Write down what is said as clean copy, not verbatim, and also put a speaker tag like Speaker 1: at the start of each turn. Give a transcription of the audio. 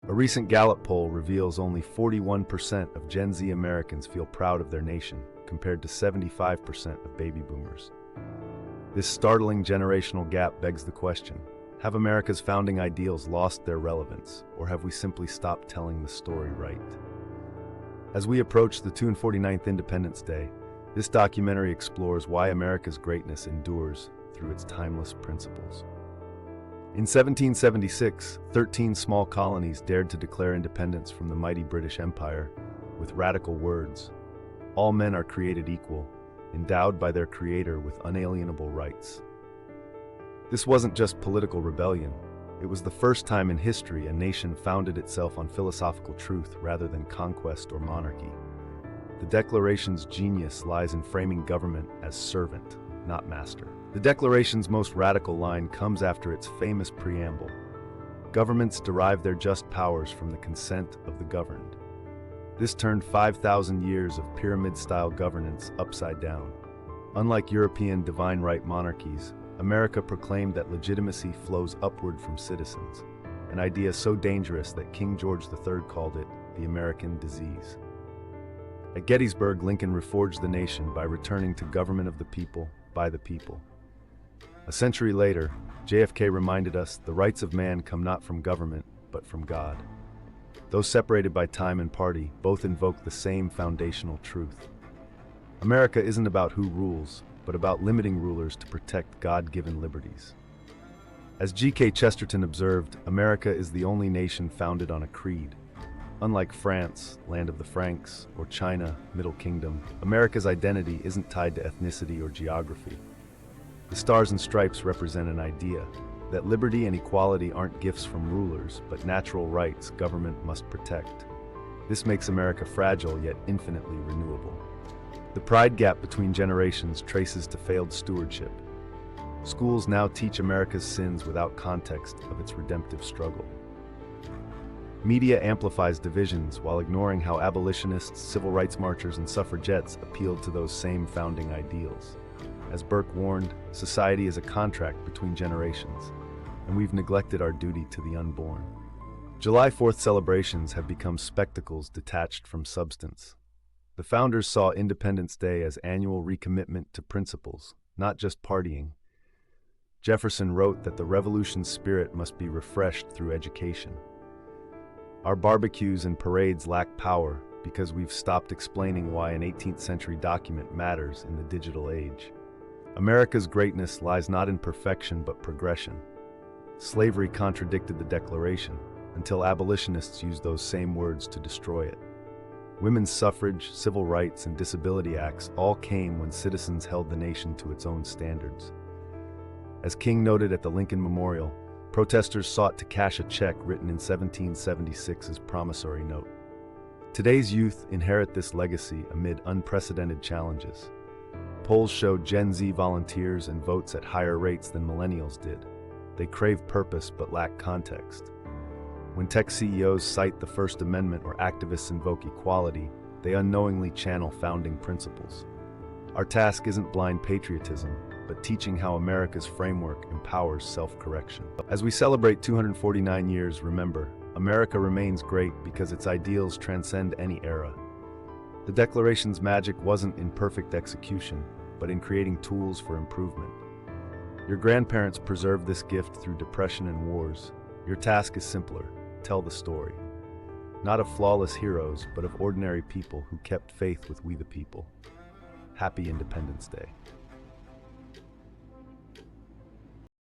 Speaker 1: A recent Gallup poll reveals only 41% of Gen Z Americans feel proud of their nation, compared to 75% of baby boomers. This startling generational gap begs the question: have America's founding ideals lost their relevance, or have we simply stopped telling the story right? As we approach the 249th Independence Day, this documentary explores why America's greatness endures through its timeless principles. In 1776, 13 small colonies dared to declare independence from the mighty British Empire with radical words: "All men are created equal, endowed by their Creator with unalienable rights." This wasn't just political rebellion. It was the first time in history a nation founded itself on philosophical truth rather than conquest or monarchy. The Declaration's genius lies in framing government as servant, not master. The Declaration's most radical line comes after its famous preamble: "Governments derive their just powers from the consent of the governed." This turned 5,000 years of pyramid-style governance upside down. Unlike European divine right monarchies, America proclaimed that legitimacy flows upward from citizens, an idea so dangerous that King George III called it the American disease. At Gettysburg, Lincoln reforged the nation by returning to government of the people, by the people. A century later, JFK reminded us the rights of man come not from government, but from God. Though separated by time and party, both invoke the same foundational truth. America isn't about who rules, but about limiting rulers to protect God-given liberties. As G.K. Chesterton observed, America is the only nation founded on a creed. Unlike France, land of the Franks, or China, Middle Kingdom, America's identity isn't tied to ethnicity or geography. The stars and stripes represent an idea that liberty and equality aren't gifts from rulers, but natural rights government must protect. This makes America fragile yet infinitely renewable. The pride gap between generations traces to failed stewardship. Schools now teach America's sins without context of its redemptive struggle. Media amplifies divisions while ignoring how abolitionists, civil rights marchers, and suffragettes appealed to those same founding ideals. As Burke warned, society is a contract between generations, and we've neglected our duty to the unborn. July 4th celebrations have become spectacles detached from substance. The founders saw Independence Day as annual recommitment to principles, not just partying. Jefferson wrote that the revolution's spirit must be refreshed through education. Our barbecues and parades lack power because we've stopped explaining why an 18th century document matters in the digital age. America's greatness lies not in perfection but progression. Slavery contradicted the Declaration until abolitionists used those same words to destroy it. Women's suffrage, civil rights, and disability acts all came when citizens held the nation to its own standards. As King noted at the Lincoln Memorial, protesters sought to cash a check written in 1776's promissory note. Today's youth inherit this legacy amid unprecedented challenges. Polls showed Gen Z volunteers and votes at higher rates than millennials did. They crave purpose but lack context. When tech CEOs cite the First Amendment or activists invoke equality, they unknowingly channel founding principles. Our task isn't blind patriotism, but teaching how America's framework empowers self-correction. As we celebrate 249 years, remember, America remains great because its ideals transcend any era. The Declaration's magic wasn't in perfect execution, but in creating tools for improvement. Your grandparents preserved this gift through depression and wars. Your task is simpler: tell the story. Not of flawless heroes, but of ordinary people who kept faith with we the people. Happy Independence Day.